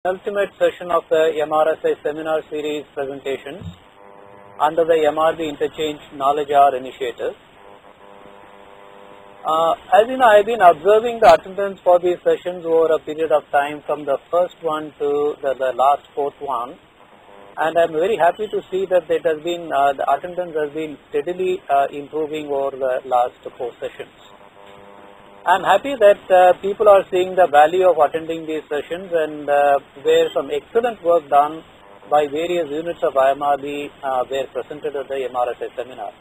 Ultimate session of the MRSI seminar series presentations under the MRB Interchange Knowledge Hour initiative. As you know, I've been observing the attendance for these sessions over a period of time from the first one to the last fourth one, and I'm very happy to see that it has been the attendance has been steadily improving over the last four sessions. I'm happy that people are seeing the value of attending these sessions, and where some excellent work done by various units of IMRB were presented at the MRSI seminar.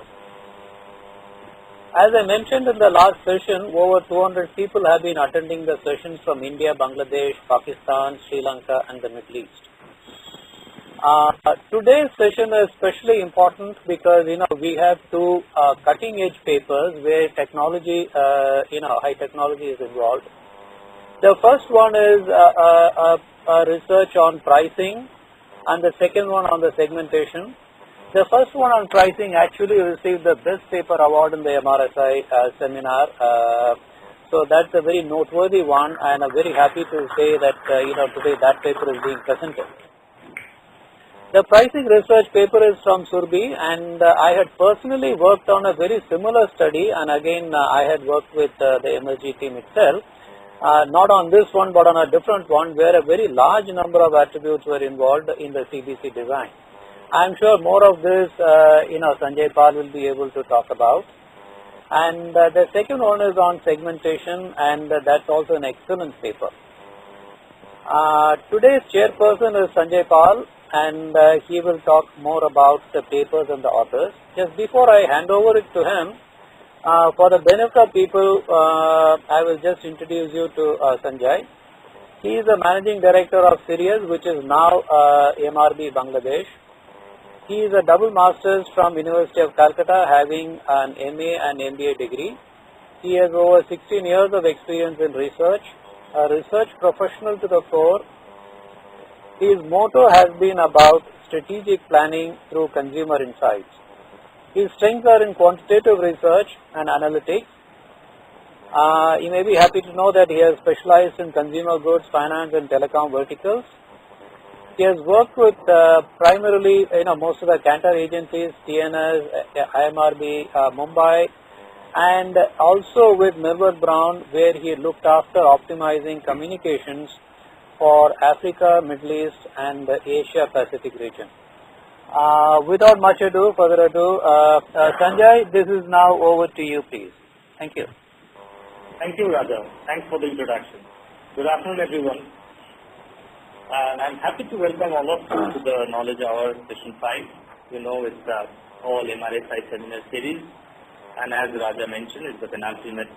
As I mentioned in the last session, over 200 people have been attending the sessions from India, Bangladesh, Pakistan, Sri Lanka and the Middle East. Today's session is especially important because we have two cutting-edge papers where technology, high technology is involved. The first one is a research on pricing, and the second one on the segmentation. The first one on pricing actually received the best paper award in the MRSI seminar. So that's a very noteworthy one, and I'm very happy to say that today that paper is being presented. The pricing research paper is from Surbi, and I had personally worked on a very similar study, and again I had worked with the MSG team itself, not on this one but on a different one where a very large number of attributes were involved in the CBC design. I am sure more of this Sanjay Pal will be able to talk about. And the second one is on segmentation, and that's also an excellent paper. Today's chairperson is Sanjay Pal, and he will talk more about the papers and the authors. Just before I hand over it to him, for the benefit of people, I will just introduce you to Sanjay. He is the managing director of Sirius, which is now MRB Bangladesh. He is a double master's from University of Calcutta, having an MA and MBA degree. He has over 16 years of experience in research, a research professional to the core. His motto has been about strategic planning through consumer insights. His strengths are in quantitative research and analytics. You may be happy to know that he has specialized in consumer goods, finance and telecom verticals. He has worked with primarily most of the Cantor agencies, TNS, IMRB, Mumbai, and also with Millward Brown, where he looked after optimizing communications for Africa, Middle East and the Asia Pacific region. Without much ado, Sanjay, this is now over to you, please. Thank you. Thank you, Raja. Thanks for the introduction. Good afternoon, everyone. I'm happy to welcome all of you to the Knowledge Hour Session 5. It's the all MRSI seminar series, and as Raja mentioned, it's the penultimate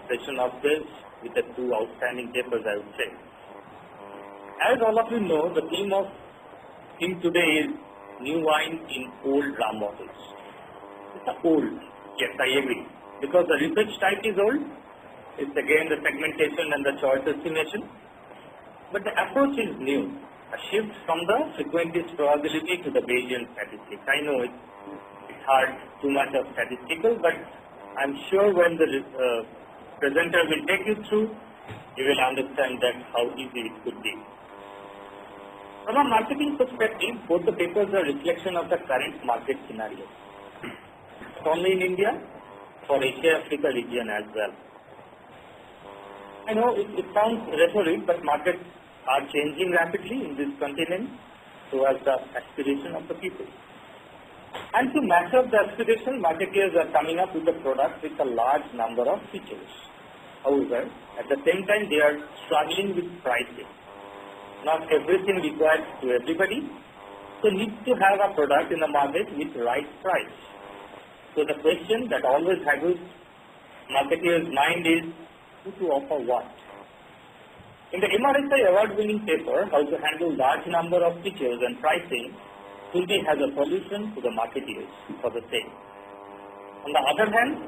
session of this with the two outstanding papers, I would say. As all of you know, the theme today is new wine in old rum bottles. It's old, yes, I agree, because the research type is old. It's again the segmentation and the choice estimation, but the approach is new, a shift from the frequentist probability to the Bayesian statistics. I know it's hard, too much of statistical, but I'm sure when the presenter will take you through, you will understand that how easy it could be. From a marketing perspective, both the papers are a reflection of the current market scenario. Not only in India, for Asia Africa region as well. I know it sounds rhetoric, but markets are changing rapidly in this continent, so as the aspiration of the people. And to match up the aspiration, marketeers are coming up with a product with a large number of features. However, at the same time, they are struggling with pricing. Not everything required to everybody, so need to have a product in the market with right price. So the question that always haggles marketeers' mind is who to offer what. In the MRSI award-winning paper, How to Handle Large Number of Features and Pricing, Tulbi has a solution to the marketeers for the same. On the other hand,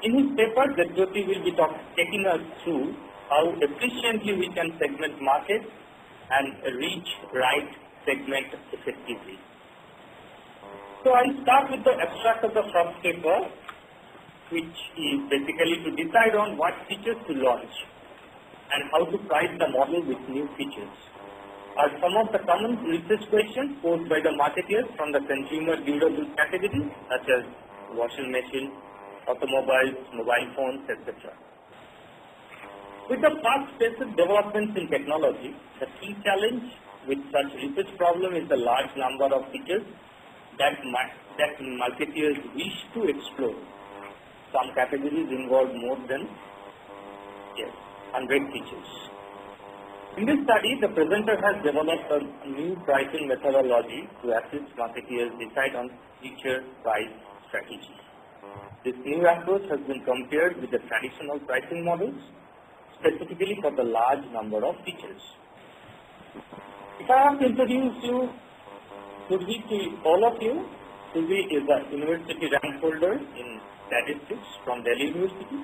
in his paper, Jyoti will be taking us through how efficiently we can segment markets and reach right segment effectively. So I'll start with the abstract of the first paper, which is basically to decide on what features to launch and how to price the model with new features. are some of the common research questions posed by the marketeers from the consumer durable category, such as washing machine, automobiles, mobile phones, etc. With the fast-paced developments in technology, the key challenge with such research problem is the large number of features that marketeers wish to explore. Some categories involve more than 100 features. In this study, the presenter has developed a new pricing methodology to assist marketeers decide on feature price strategy. This new approach has been compared with the traditional pricing models, specifically for the large number of features. If I have to introduce you, Survi, to all of you, Survi is a university rank holder in statistics from Delhi University.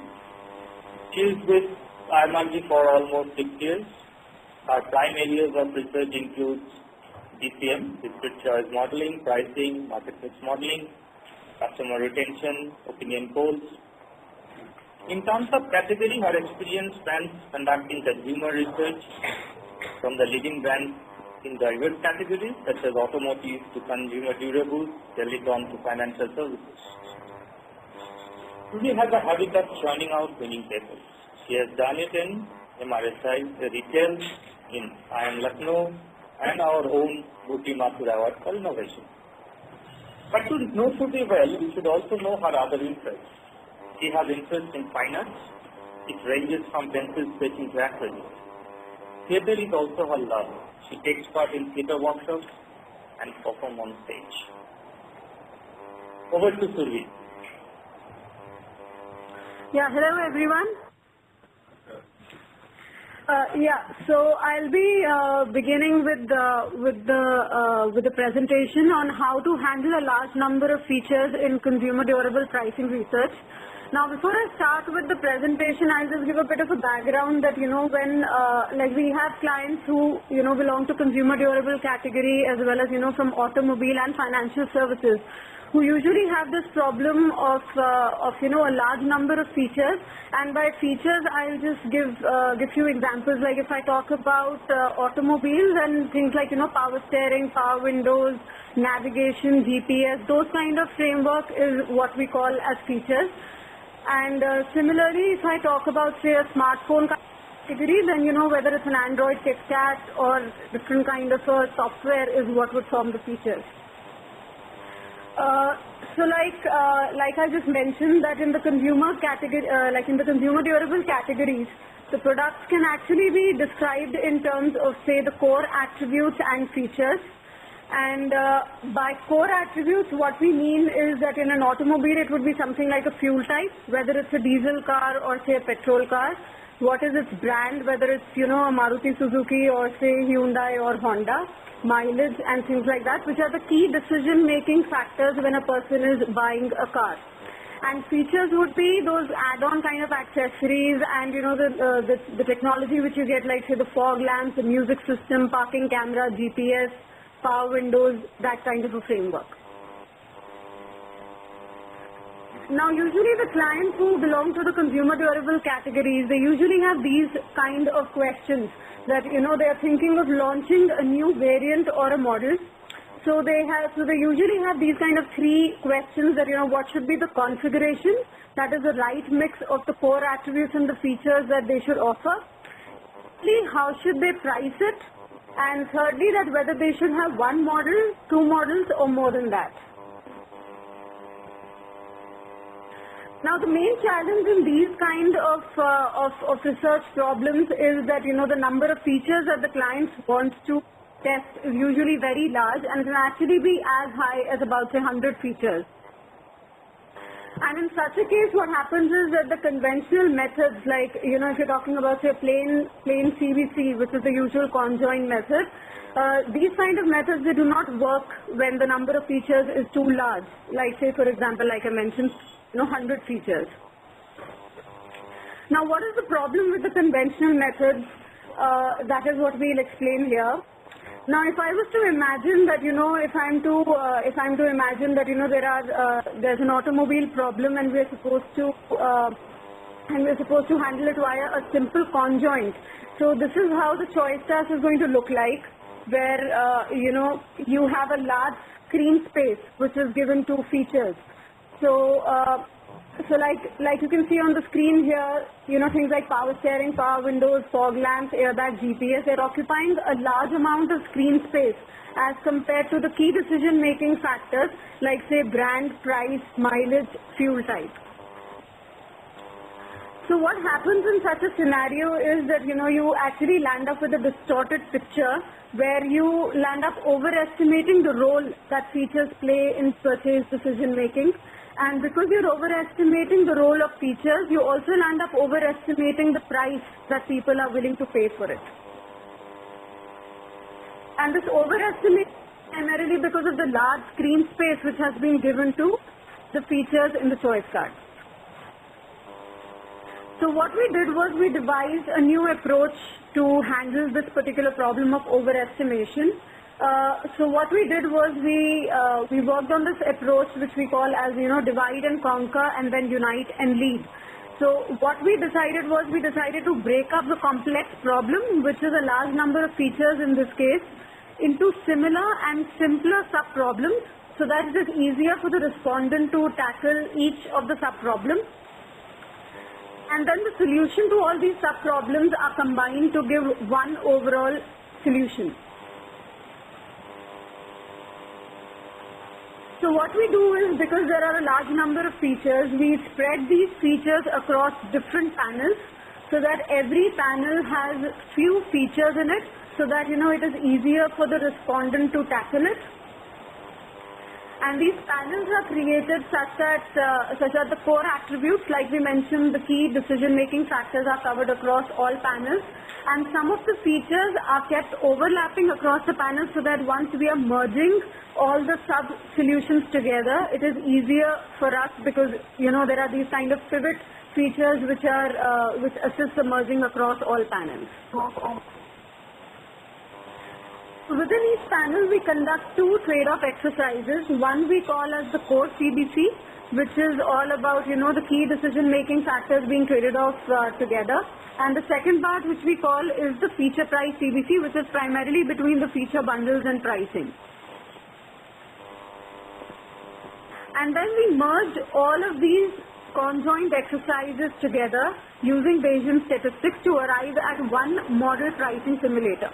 She is with IMRG for almost 6 years. Her prime areas of research include DCM, discrete choice modeling, pricing, market mix modeling, customer retention, opinion polls. In terms of category, her experience spans conducting consumer research from the leading brands in diverse categories such as automotive to consumer durables, telecom to financial services. Survi has a habit of churning out winning papers. She has done it in MRSI, retail, in IIM Lucknow, and our own Bhuti Mathur Award for innovation. But to know Survi well, we should also know her other interests. She has interest in fine arts. It ranges from pencil sketching to acrylic. Theatre is also her love. She takes part in theatre workshops and performs on stage. Over to Survi. Yeah, hello everyone. So I'll be beginning with the presentation on how to handle a large number of features in consumer durable pricing research. Now, before I start with the presentation, I'll just give a bit of a background that, when, we have clients who, belong to consumer durable category as well as, from automobile and financial services, who usually have this problem of a large number of features. And by features, I'll just give few examples. Like if I talk about automobiles and things like, power steering, power windows, navigation, GPS, those kind of framework is what we call as features. And similarly, if I talk about, say, a smartphone category, then, whether it's an Android KitKat or different kind of software is what would form the features. So like I just mentioned, that in the consumer category, in the consumer durable categories, the products can actually be described in terms of, say, the core attributes and features. And by core attributes, what we mean is that in an automobile, it would be something like a fuel type, whether it's a diesel car or, say, a petrol car. What is its brand, whether it's, a Maruti Suzuki or, say, Hyundai or Honda. Mileage and things like that, which are the key decision-making factors when a person is buying a car. And features would be those add-on kind of accessories and, the technology which you get, like, say, the fog lamps, the music system, parking camera, GPS, power windows, that kind of a framework. Now, usually the clients who belong to the consumer durable categories, they usually have these kind of questions that, they are thinking of launching a new variant or a model. So they usually have these kind of three questions that, what should be the configuration, that is the right mix of the core attributes and the features that they should offer. Thirdly, how should they price it? And thirdly, that whether they should have one model, two models, or more than that. Now, the main challenge in these kind of research problems is that, the number of features that the clients want to test is usually very large and can actually be as high as about, say, 100 features. And in such a case, what happens is that the conventional methods, like, if you're talking about, say, plain CVC, which is the usual conjoint method, these kind of methods, they do not work when the number of features is too large. Like, say, for example, like I mentioned, 100 features. Now, what is the problem with the conventional methods? That is what we'll explain here. Now, if I was to imagine that, if I'm to imagine that, there's an automobile problem and we're supposed to handle it via a simple conjoint. So this is how the choice task is going to look like. where you have a large screen space which is given to features. So like you can see on the screen here, things like power steering, power windows, fog lamps, airbag, GPS, they're occupying a large amount of screen space as compared to the key decision making factors like say brand, price, mileage, fuel type. So what happens in such a scenario is that you actually land up with a distorted picture where you land up overestimating the role that features play in purchase decision making. And because you're overestimating the role of features, you also land up overestimating the price that people are willing to pay for it. And this overestimation is primarily because of the large screen space which has been given to the features in the choice card. So what we did was we devised a new approach to handle this particular problem of overestimation. So what we did was we worked on this approach which we call as divide and conquer and then unite and lead. So what we decided was we decided to break up the complex problem, which is a large number of features in this case, into similar and simpler sub-problems so that it is easier for the respondent to tackle each of the sub-problems. And then the solution to all these sub-problems are combined to give one overall solution. So what we do is, because there are a large number of features, we spread these features across different panels so that every panel has few features in it so that it is easier for the respondent to tackle it. And these panels are created such that the core attributes, like we mentioned, the key decision-making factors are covered across all panels. And some of the features are kept overlapping across the panels so that once we are merging all the sub-solutions together, it is easier for us because, there are these kind of pivot features which assist the merging across all panels. Within each panel, we conduct two trade-off exercises. One we call as the core CBC, which is all about, the key decision-making factors being traded off together. And the second part, which we call, is the feature price CBC, which is primarily between the feature bundles and pricing. And then we merged all of these conjoint exercises together using Bayesian statistics to arrive at one model pricing simulator.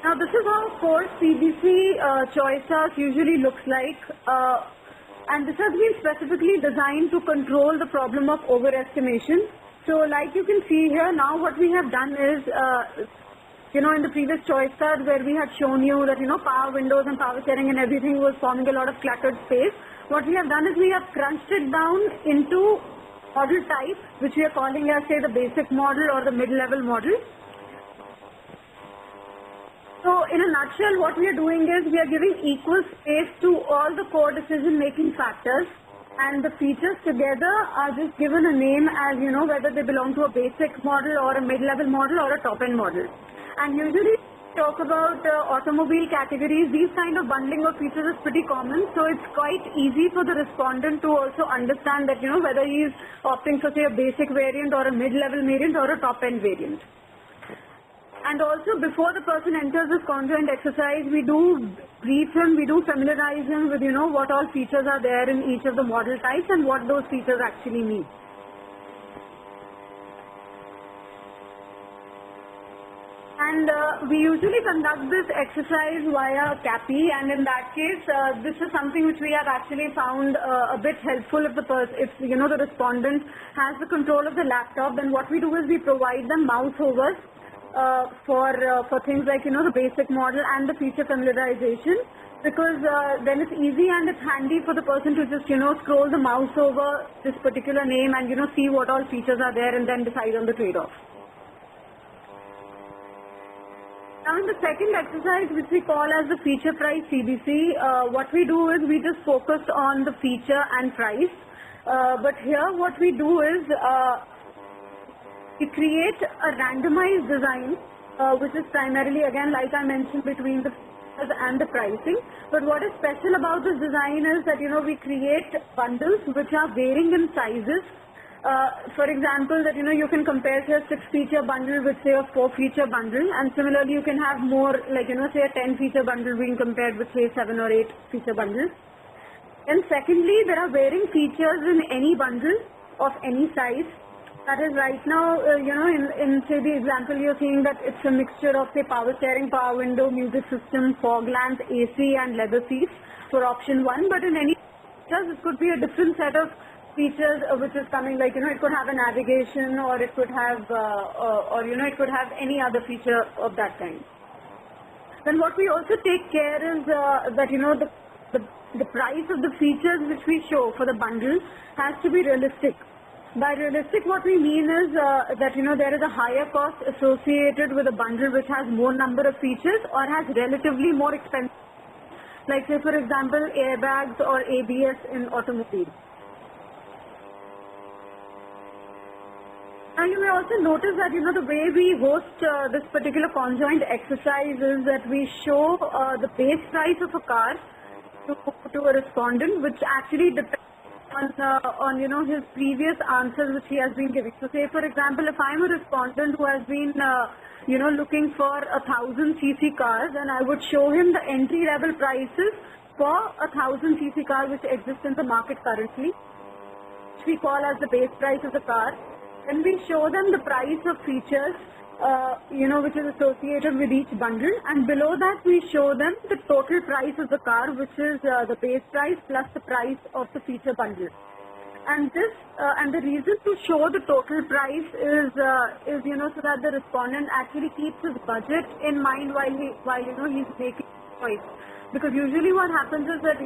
Now this is how core CBC choice chart usually looks like, and this has been specifically designed to control the problem of overestimation. So like you can see here, now what we have done is, in the previous choice card where we had shown you that, power windows and power steering and everything was forming a lot of cluttered space, what we have done is we have crunched it down into model type, which we are calling as, say, the basic model or the mid-level model. So in a nutshell, what we are doing is we are giving equal space to all the core decision-making factors, and the features together are just given a name as, whether they belong to a basic model or a mid-level model or a top-end model. And usually talk about automobile categories, these kind of bundling of features is pretty common, so it's quite easy for the respondent to also understand that, whether he is opting for, say, a basic variant or a mid-level variant or a top-end variant. And also, before the person enters this conjoint exercise, we do brief him, we do familiarize him with, what all features are there in each of the model types and what those features actually mean. And we usually conduct this exercise via CAPI, and in that case, this is something which we have actually found a bit helpful if the respondent has the control of the laptop. Then what we do is we provide them mouse overs for things like, the basic model and the feature familiarization, because then it's easy and it's handy for the person to just, scroll the mouse over this particular name and, see what all features are there and then decide on the trade-off. Now in the second exercise, which we call as the feature price CBC, what we do is we just focus on the feature and price. But here what we do is we create a randomized design, which is primarily, again, like I mentioned, between the features and the pricing. But what is special about this design is that, we create bundles which are varying in sizes, For example, that you can compare say a 6-feature bundle with say a 4-feature bundle, and similarly you can have more like say a 10-feature bundle being compared with say 7 or 8-feature bundles. And secondly, there are varying features in any bundle of any size. That is right now, in say the example you're seeing that it's a mixture of say power steering, power window, music system, fog lamps, AC and leather seats for option 1. But in any features, it could be a different set of features which is coming, like it could have a navigation, or it could have, it could have any other feature of that kind. Then what we also take care is that the price of the features which we show for the bundle has to be realistic. By realistic, what we mean is that there is a higher cost associated with a bundle which has more number of features or has relatively more expense, like say for example airbags or ABS in automobile. Now you may also notice that the way we host this particular conjoint exercise is that we show the base price of a car to a respondent, which actually depends on his previous answers which he has been giving. So say for example, if I'm a respondent who has been looking for 1,000 cc cars, then I would show him the entry level prices for 1,000 cc car which exists in the market currently, which we call as the base price of the car. Then we show them the price of features which is associated with each bundle, and below that we show them the total price of the car, which is the base price plus the price of the feature bundle. And this and the reason to show the total price is so that the respondent actually keeps his budget in mind while he's making a choice. Because usually what happens is that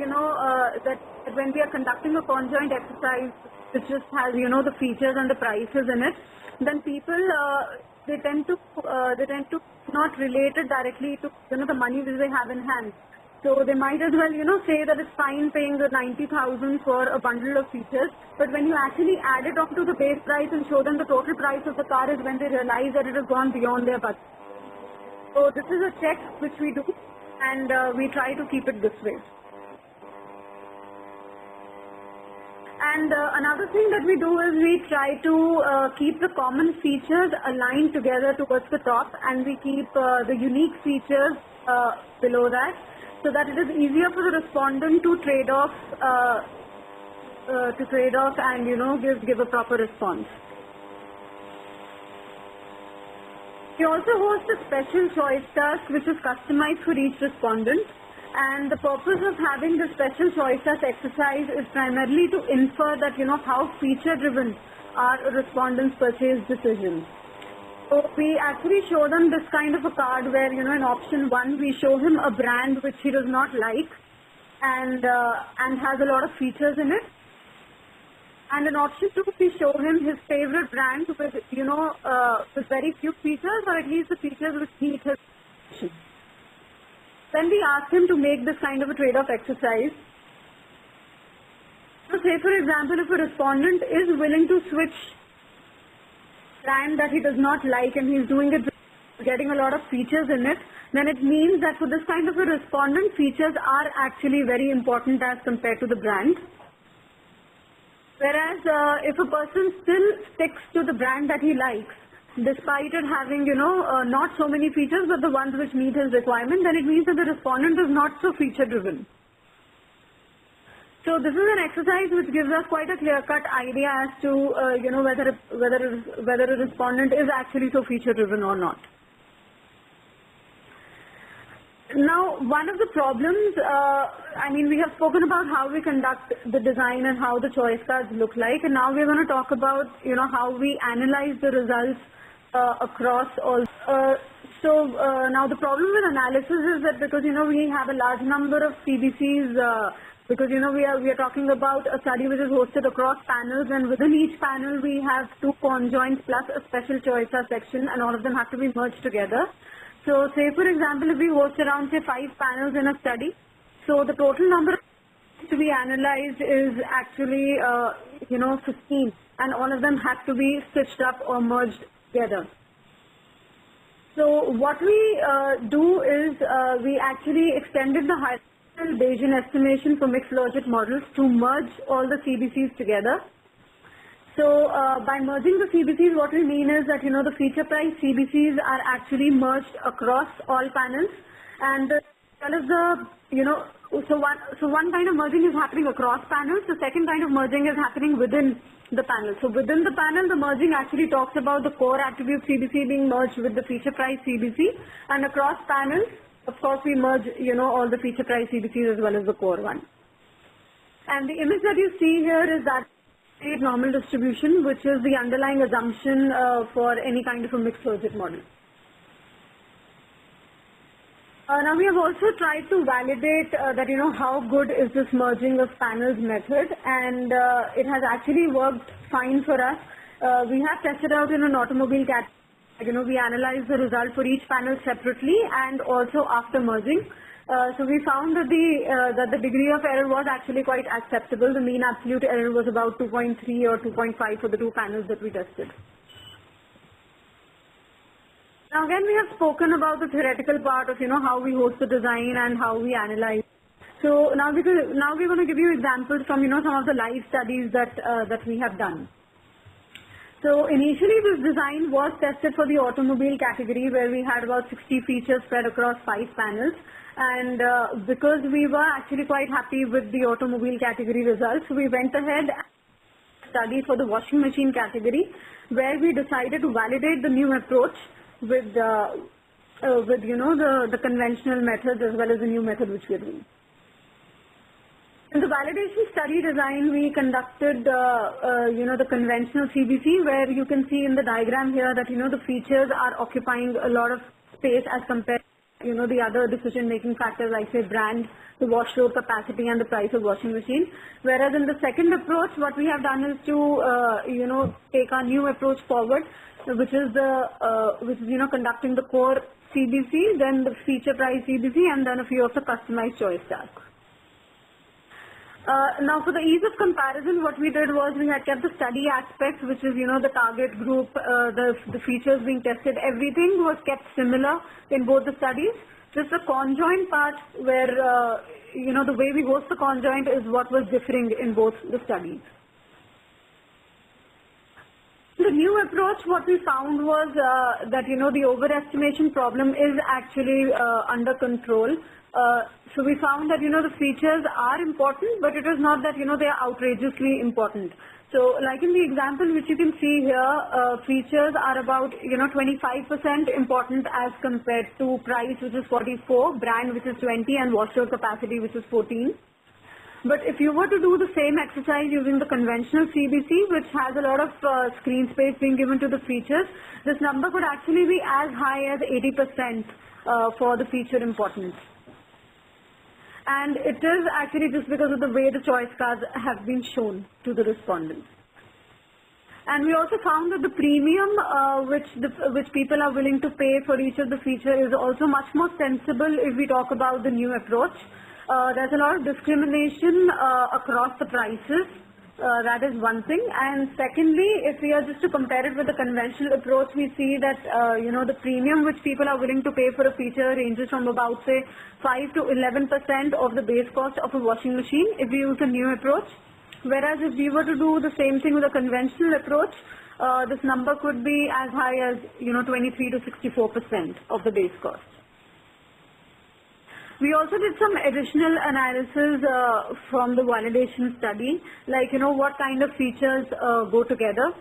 that when we are conducting a conjoint exercise which just has the features and the prices in it, then people they tend to not relate it directly to the money which they have in hand. So they might as well say that it's fine paying the 90,000 for a bundle of features, but when you actually add it up to the base price and show them the total price of the car is when they realize that it has gone beyond their budget. So this is a check which we do, and we try to keep it this way. And another thing that we do is we try to keep the common features aligned together towards the top, and we keep the unique features below that, so that it is easier for the respondent to trade off and give a proper response. We also host a special choice task which is customized for each respondent. And the purpose of having the special choice task exercise is primarily to infer that how feature-driven are a respondent's purchase decisions. So we actually show them this kind of a card where in option 1 we show him a brand which he does not like and has a lot of features in it. And in option 2 we show him his favorite brand with with very few features, or at least the features which meet his expectations. Then we ask him to make this kind of a trade-off exercise. So say for example, if a respondent is willing to switch brand that he does not like and he's doing it getting a lot of features in it, then it means that for this kind of a respondent, features are actually very important as compared to the brand. Whereas if a person still sticks to the brand that he likes, despite it having, not so many features, but the ones which meet his requirement, then it means that the respondent is not so feature-driven. So this is an exercise which gives us quite a clear-cut idea as to, whether a respondent is actually so feature-driven or not. Now, one of the problems, we have spoken about how we conduct the design and how the choice cards look like, and now we're going to talk about, how we analyze the results across all. Now the problem with analysis is that because we have a large number of CBCs, because we are talking about a study which is hosted across panels, and within each panel we have 2 conjoints plus a special choice section, and all of them have to be merged together. So say for example, if we host around say 5 panels in a study, so the total number to be analyzed is actually 15, and all of them have to be stitched up or merged together. So what we do is we actually extended the hierarchical Bayesian estimation for mixed logic models to merge all the CBCs together. So by merging the CBCs, what we mean is that, the feature price CBCs are actually merged across all panels, and so one kind of merging is happening across panels. The second kind of merging is happening within the panel. So within the panel, the merging actually talks about the core attribute CBC being merged with the feature price CBC, and across panels, of course, we merge, all the feature price CBCs as well as the core one. And the image that you see here is that normal distribution, which is the underlying assumption for any kind of a mixed logit model. Now we have also tried to validate that, how good is this merging of panels method, and it has actually worked fine for us. We have tested out in an automobile category. We analyzed the result for each panel separately and also after merging. So we found that the degree of error was actually quite acceptable. The mean absolute error was about 2.3 or 2.5 for the two panels that we tested. Now again, we have spoken about the theoretical part of, how we host the design and how we analyze. So now we're going to give you examples from, some of the live studies that we have done. So initially this design was tested for the automobile category, where we had about 60 features spread across 5 panels. And because we were actually quite happy with the automobile category results, we went ahead and studied for the washing machine category, where we decided to validate the new approach with the conventional methods as well as the new method which we are doing. In the validation study design, we conducted the conventional CBC, where you can see in the diagram here that the features are occupying a lot of space as compared to the other decision-making factors like, say, brand, the wash load capacity, and the price of washing machine. Whereas in the second approach, what we have done is to take our new approach forward, which is conducting the core CBC, then the feature price CBC, and then a few of the customized choice tasks. Now, for the ease of comparison, what we did was we had kept the study aspects, which is, the target group, the features being tested, everything was kept similar in both the studies. Just the conjoint part where, the way we host the conjoint is what was differing in both the studies. The new approach, what we found was that, the overestimation problem is actually under control. So we found that, the features are important, but it is not that, they are outrageously important. So like in the example which you can see here, features are about, 25% important as compared to price, which is 44, brand, which is 20, and wash load capacity, which is 14. But if you were to do the same exercise using the conventional CBC, which has a lot of screen space being given to the features, this number could actually be as high as 80% for the feature importance. And it is actually just because of the way the choice cards have been shown to the respondents. And we also found that the premium which people are willing to pay for each of the features is also much more sensible if we talk about the new approach. There's a lot of discrimination across the prices. That is one thing. And secondly, if we are just to compare it with the conventional approach, we see that, the premium which people are willing to pay for a feature ranges from about, say, 5 to 11% of the base cost of a washing machine if we use a new approach. Whereas if we were to do the same thing with a conventional approach, this number could be as high as, 23 to 64% of the base cost. We also did some additional analysis from the validation study, like, what kind of features go together.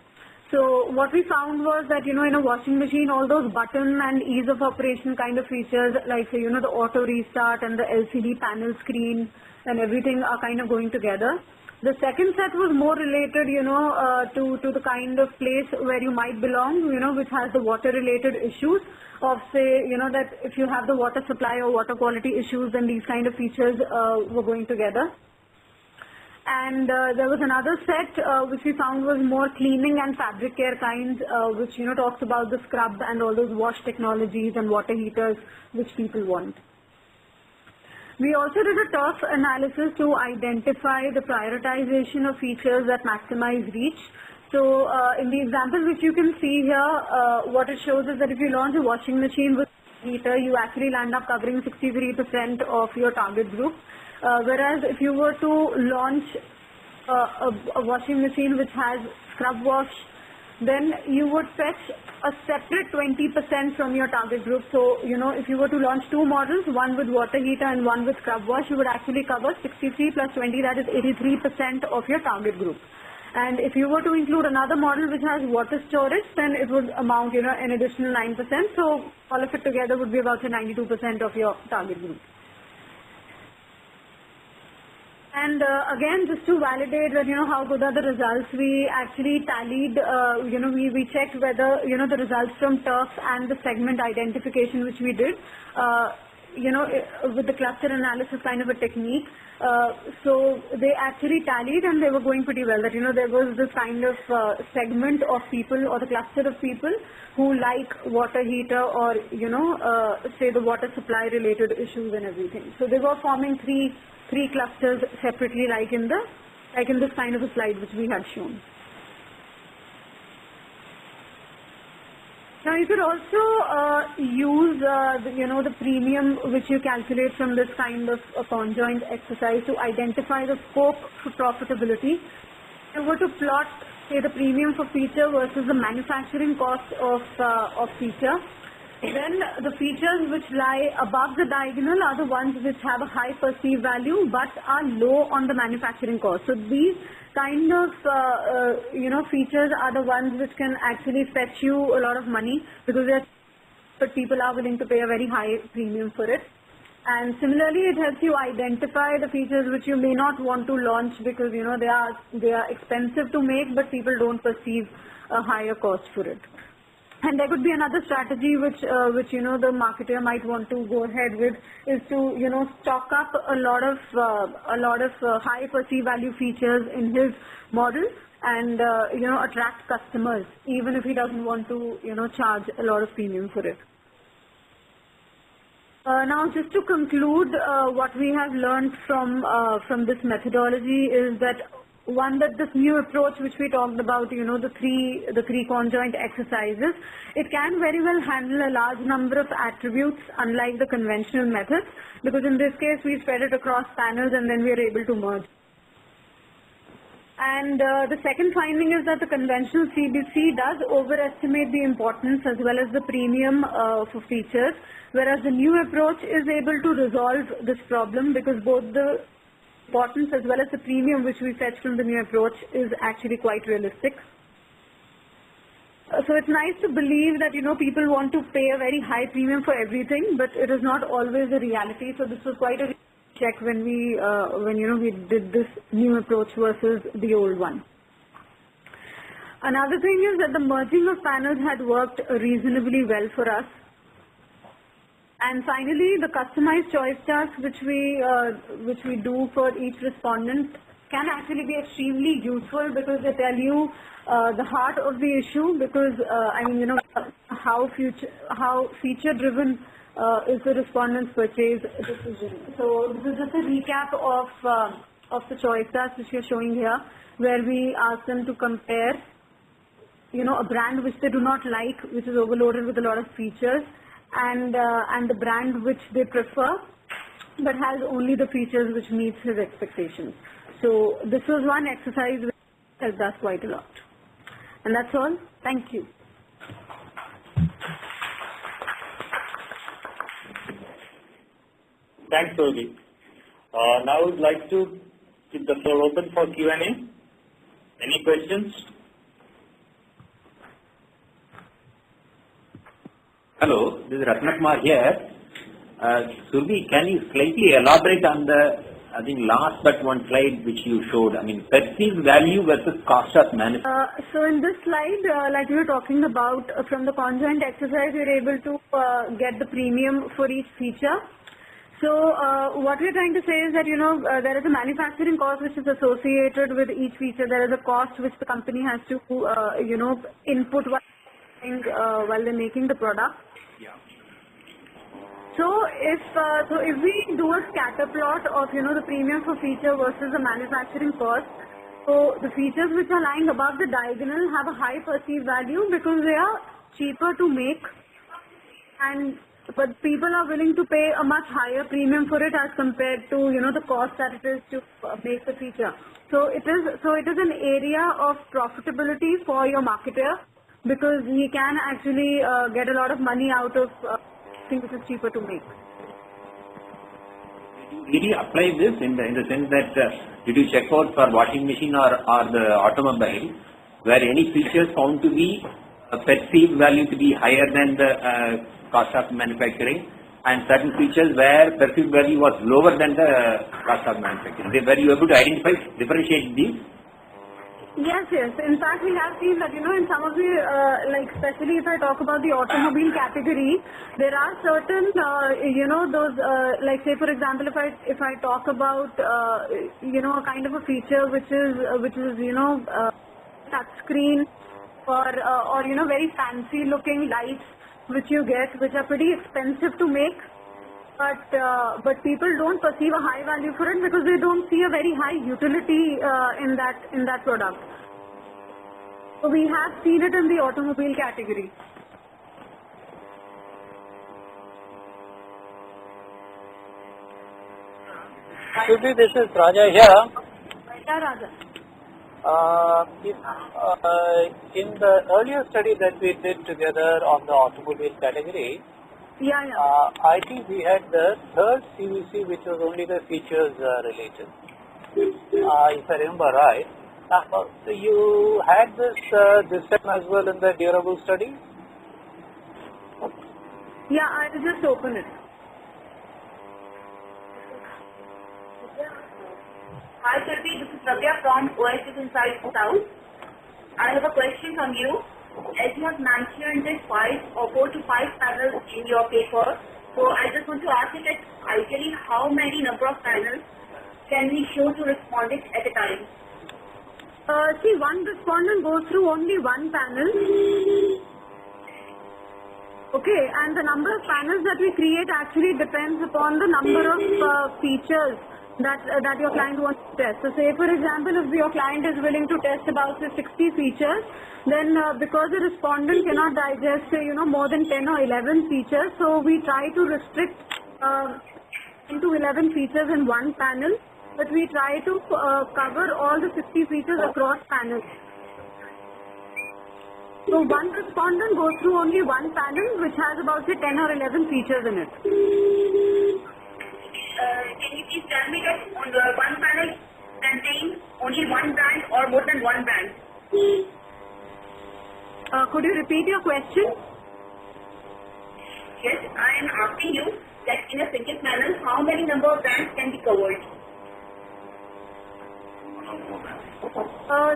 So what we found was that, in a washing machine, all those button and ease of operation kind of features, like, say, the auto restart and the LCD panel screen and everything are kind of going together. The second set was more related, to the kind of place where you might belong, which has the water-related issues of, say, that if you have the water supply or water quality issues, then these kind of features were going together. And there was another set which we found was more cleaning and fabric care kinds, which, talks about the scrub and all those wash technologies and water heaters which people want. We also did a tough analysis to identify the prioritization of features that maximize reach. So in the example which you can see here, what it shows is that if you launch a washing machine with a heater, you actually land up covering 63% of your target group. Whereas if you were to launch a washing machine which has scrub wash, then you would fetch a separate 20% from your target group. So, if you were to launch two models, one with water heater and one with scrub wash, you would actually cover 63 plus 20, that is 83% of your target group. And if you were to include another model which has water storage, then it would amount, an additional 9%. So all of it together would be about 92% of your target group. And again, just to validate that, how good are the results, we actually tallied, we checked whether, the results from turf and the segment identification which we did, with the cluster analysis kind of a technique. So they actually tallied and they were going pretty well. That, there was this kind of segment of people or the cluster of people who like water heater or, say the water supply related issues and everything. So they were forming three clusters separately, like in this kind of a slide which we had shown. Now you could also use the premium which you calculate from this kind of a conjoint exercise to identify the scope for profitability. If you were to plot, say, the premium for feature versus the manufacturing cost of feature, then the features which lie above the diagonal are the ones which have a high perceived value but are low on the manufacturing cost. So these kind of features are the ones which can actually fetch you a lot of money because but people are willing to pay a very high premium for it. And similarly, it helps you identify the features which you may not want to launch because they are expensive to make, but people don't perceive a higher cost for it. And there could be another strategy which the marketer might want to go ahead with is to stock up a lot of high perceived value features in his model and attract customers even if he doesn't want to charge a lot of premium for it. Now, just to conclude, what we have learned from this methodology is that one, that this new approach which we talked about, the three conjoint exercises, it can very well handle a large number of attributes unlike the conventional methods, because in this case we spread it across panels and then we are able to merge. And the second finding is that the conventional CBC does overestimate the importance as well as the premium for features, whereas the new approach is able to resolve this problem because both the importance as well as the premium which we fetch from the new approach is actually quite realistic. So it's nice to believe that people want to pay a very high premium for everything, but it is not always a reality. So this was quite a check when we did this new approach versus the old one. Another thing is that the merging of panels had worked reasonably well for us. And finally, the customized choice tasks which we do for each respondent can actually be extremely useful because they tell you the heart of the issue. Because how feature driven is the respondent's purchase decision. So this is just a recap of the choice tasks which we are showing here, where we ask them to compare a brand which they do not like, which is overloaded with a lot of features, and the brand which they prefer but has only the features which meets his expectations. So this was one exercise which helped us quite a lot. And that's all. Thank you. Thanks, Surabhi. Now I would like to keep the floor open for Q&A. Any questions? Hello, this is Ratnakumar here. Surabhi, can you slightly elaborate on the, last but one slide which you showed? Perceived value versus cost of manufacturing. So in this slide, like we were talking about, from the conjoint exercise, we are able to get the premium for each feature. So what we are trying to say is that, there is a manufacturing cost which is associated with each feature. There is a cost which the company has to, input while they're making the product. Yeah. So if we do a scatter plot of the premium for feature versus the manufacturing cost, so the features which are lying above the diagonal have a high perceived value because they are cheaper to make, and but people are willing to pay a much higher premium for it as compared to the cost that it is to make the feature. So it is an area of profitability for your marketer because he can actually get a lot of money out of things which is cheaper to make. Did you apply this in the sense that did you check out for washing machine or the automobile where any features found to be perceived value to be higher than the cost of manufacturing and certain features where perceived value was lower than the cost of manufacturing? Were you able to differentiate these? Yes. In fact, we have seen that, in some of the, especially if I talk about the automobile category, there are certain, those, say for example, if I talk about, a kind of a feature which is touch screen or very fancy looking lights which you get, which are pretty expensive to make. But people don't perceive a high value for it because they don't see a very high utility in that product. So we have seen it in the automobile category. Shruti, this is Raja here. Yeah, Raja. In the earlier study that we did together on the automobile category, Yeah. I think we had the third CVC, which was only the features related, if I remember right. So you had this time as well in the durable study? Yeah, I will just open it. Hi, Kirti. This is Navya from Oasis Inside South. I have a question from you. As you have mentioned that 4 to 5 panels in your paper, so I just want to ask you that ideally how many number of panels can we show to respondents at a time? See, one respondent goes through only one panel. Okay, and the number of panels that we create actually depends upon the number of features that your client wants to test. So say for example, if your client is willing to test about say 60 features, then because the respondent cannot digest say more than 10 or 11 features, so we try to restrict into 11 features in one panel, but we try to cover all the 50 features across panels. So one respondent goes through only one panel which has about say 10 or 11 features in it. Can you please tell me that on the one panel contains only one brand or more than one brand? Could you repeat your question? Yes, I am asking you that in a single panel, how many number of brands can be covered?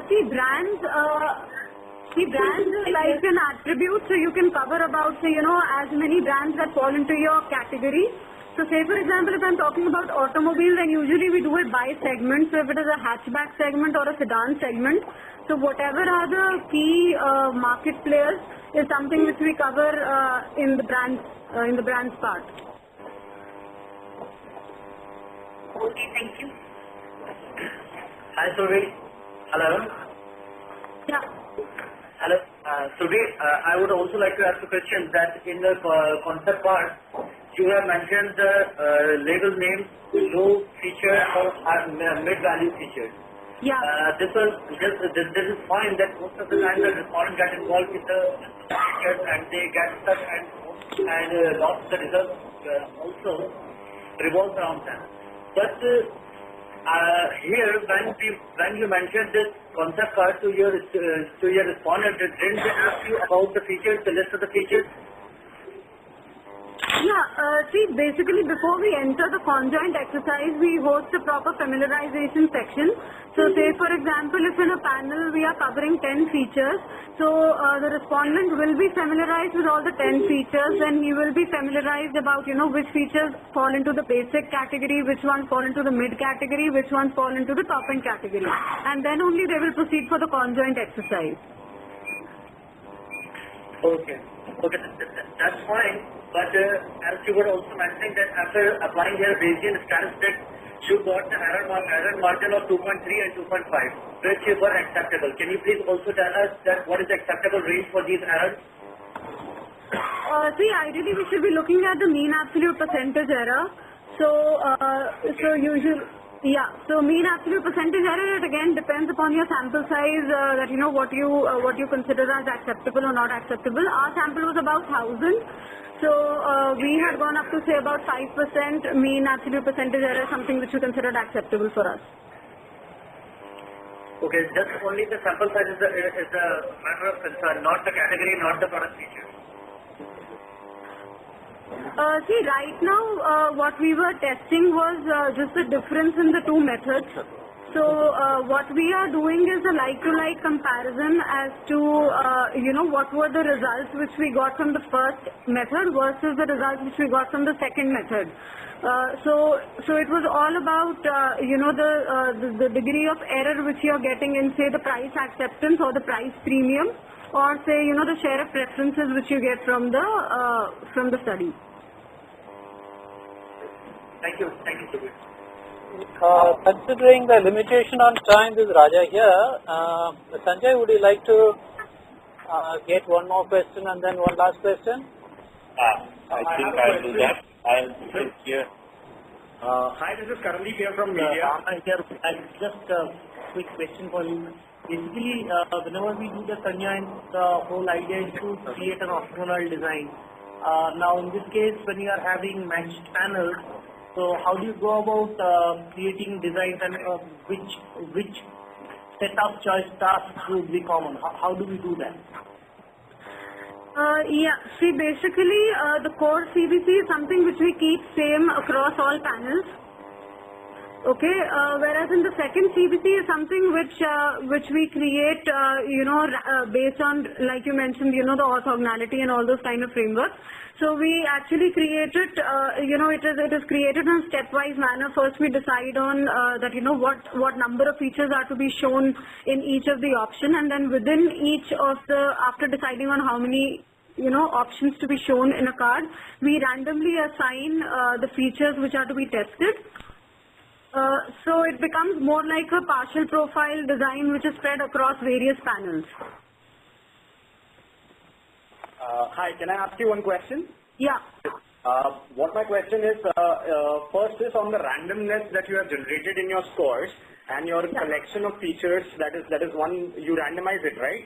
See, brands is like an attribute, so you can cover about say as many brands that fall into your category. So say for example, if I'm talking about automobile, then usually we do it by segment. So if it is a hatchback segment or a sedan segment, so whatever are the key market players is something which we cover in the brands part. Okay, thank you. Hi, Survi. Hello. Yeah. Hello. Survi, I would also like to ask a question that in the concept part, you have mentioned the label name, low feature or mid-value features. Yeah. This is fine that most of the time the respondents get involved with the features and they get stuck and lots of the results also revolve around them. But here, when you mentioned this concept card to your respondent, didn't they ask you about the features, the list of the features? Yeah, see, basically before we enter the conjoint exercise, we host a proper familiarization section. So say for example, if in a panel we are covering 10 features, so the respondent will be familiarized with all the 10 features, and he will be familiarized about, which features fall into the basic category, which ones fall into the mid category, which ones fall into the top end category. And then only they will proceed for the conjoint exercise. Okay, that's fine. But as you were also mentioning that after applying your Bayesian statistics, you got the error margin of 2.3 and 2.5, which were acceptable. Can you please also tell us that what is the acceptable range for these errors? See, ideally we should be looking at the mean absolute percentage error. So usually, yeah. So mean absolute percentage error, it again depends upon your sample size. That what you consider as acceptable or not acceptable. Our sample was about 1,000. So we had gone up to say about 5% mean absolute percentage error, something which we considered acceptable for us. Okay, just only the sample size is the matter of concern, not the category, not the product feature. See, right now what we were testing was just the difference in the two methods. So what we are doing is a like-to-like comparison as to what were the results which we got from the first method versus the results which we got from the second method. So it was all about the degree of error which you are getting in, say, the price acceptance or the price premium, or say the share of preferences which you get from the study. Thank you, Subir. Considering the limitation on time, this is Raja here. Sanjay, would you like to get one more question and then one last question? I think I'll do that. I'll sit here. Hi, this is Karandeep here from media. Just a quick question for you. Basically, whenever we do the Sanya, the whole idea is to create an orthogonal design. Now, in this case, when you are having matched panels, so how do you go about creating designs, and which set of choice tasks would be common? How do we do that? Yeah, see, basically the core CBC is something which we keep same across all panels. Okay, whereas in the second CBC is something which we create, based on, like you mentioned, the orthogonality and all those kind of frameworks. So we actually create it, it is created in a stepwise manner. First we decide on what number of features are to be shown in each of the option, and then within each of the, after deciding on how many options to be shown in a card, we randomly assign the features which are to be tested. So it becomes more like a partial profile design which is spread across various panels. Hi, can I ask you one question? Yeah. What my question is, first is on the randomness that you have generated in your scores and your collection of features, that is one, you randomize it, right?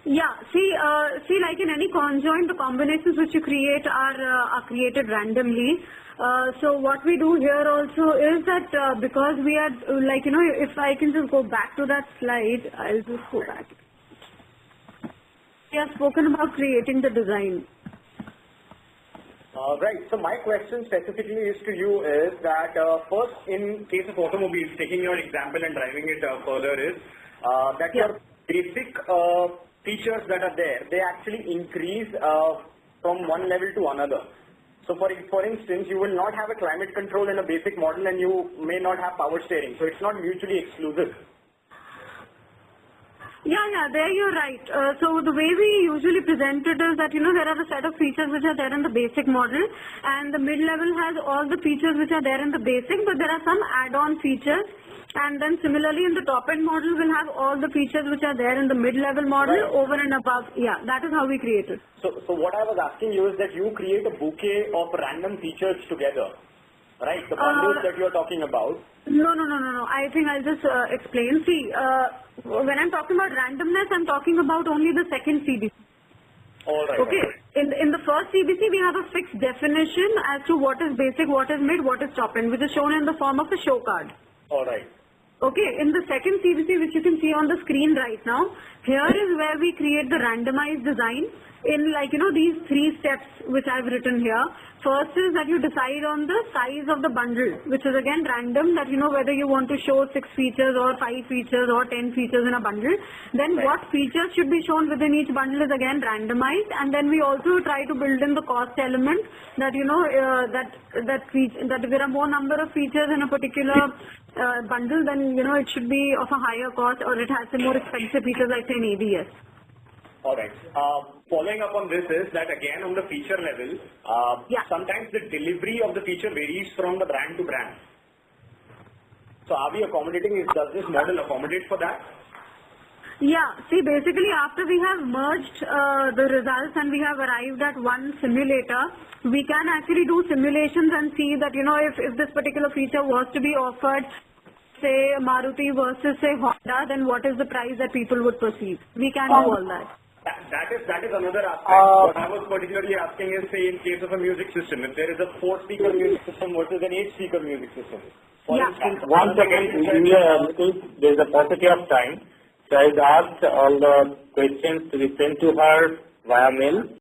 Yeah, see, like in any conjoint, the combinations which you create are created randomly. So what we do here also is that because we are if I can just go back to that slide, I'll just go back. We have spoken about creating the design. Right. So my question specifically is to you is that first, in case of automobiles, taking your example and driving it further, is that your basic features that are there, they actually increase from one level to another. So for instance, you will not have a climate control in a basic model and you may not have power steering. So it's not mutually exclusive. Yeah, there you're right. So the way we usually present it is that, there are a set of features which are there in the basic model, and the mid-level has all the features which are there in the basic, but there are some add-on features. And then similarly in the top-end model will have all the features which are there in the mid-level model over and above. Yeah, that is how we create it. So what I was asking you is that you create a bouquet of random features together, right? The bundles that you are talking about. No. I think I'll just explain. See, when I'm talking about randomness, I'm talking about only the second CBC. All right. Okay. In the first CBC, we have a fixed definition as to what is basic, what is mid, what is top-end, which is shown in the form of a show card. All right. Okay, in the second CBC, which you can see on the screen right now, here is where we create the randomized design in these 3 steps which I've written here. First is that you decide on the size of the bundle, which is again random, that whether you want to show 6 features or 5 features or 10 features in a bundle. Then what features should be shown within each bundle is again randomized, and then we also try to build in the cost element that that there are more number of features in a particular bundle, then it should be of a higher cost, or it has some more expensive features like say in ABS. All right. Following up on this is that again on the feature level, sometimes the delivery of the feature varies from the brand to brand. So are we accommodating, does this model accommodate for that? Yeah, see, basically after we have merged the results and we have arrived at one simulator, we can actually do simulations and see that, if this particular feature was to be offered, say Maruti versus say Honda, then what is the price that people would perceive? We can do all that. That is another aspect. What I was particularly asking is, say, in case of a music system, if there is a 4-speaker music system versus an 8-speaker music system. For instance, once again, there is a paucity of time. So I asked all the questions to be sent to her via mail.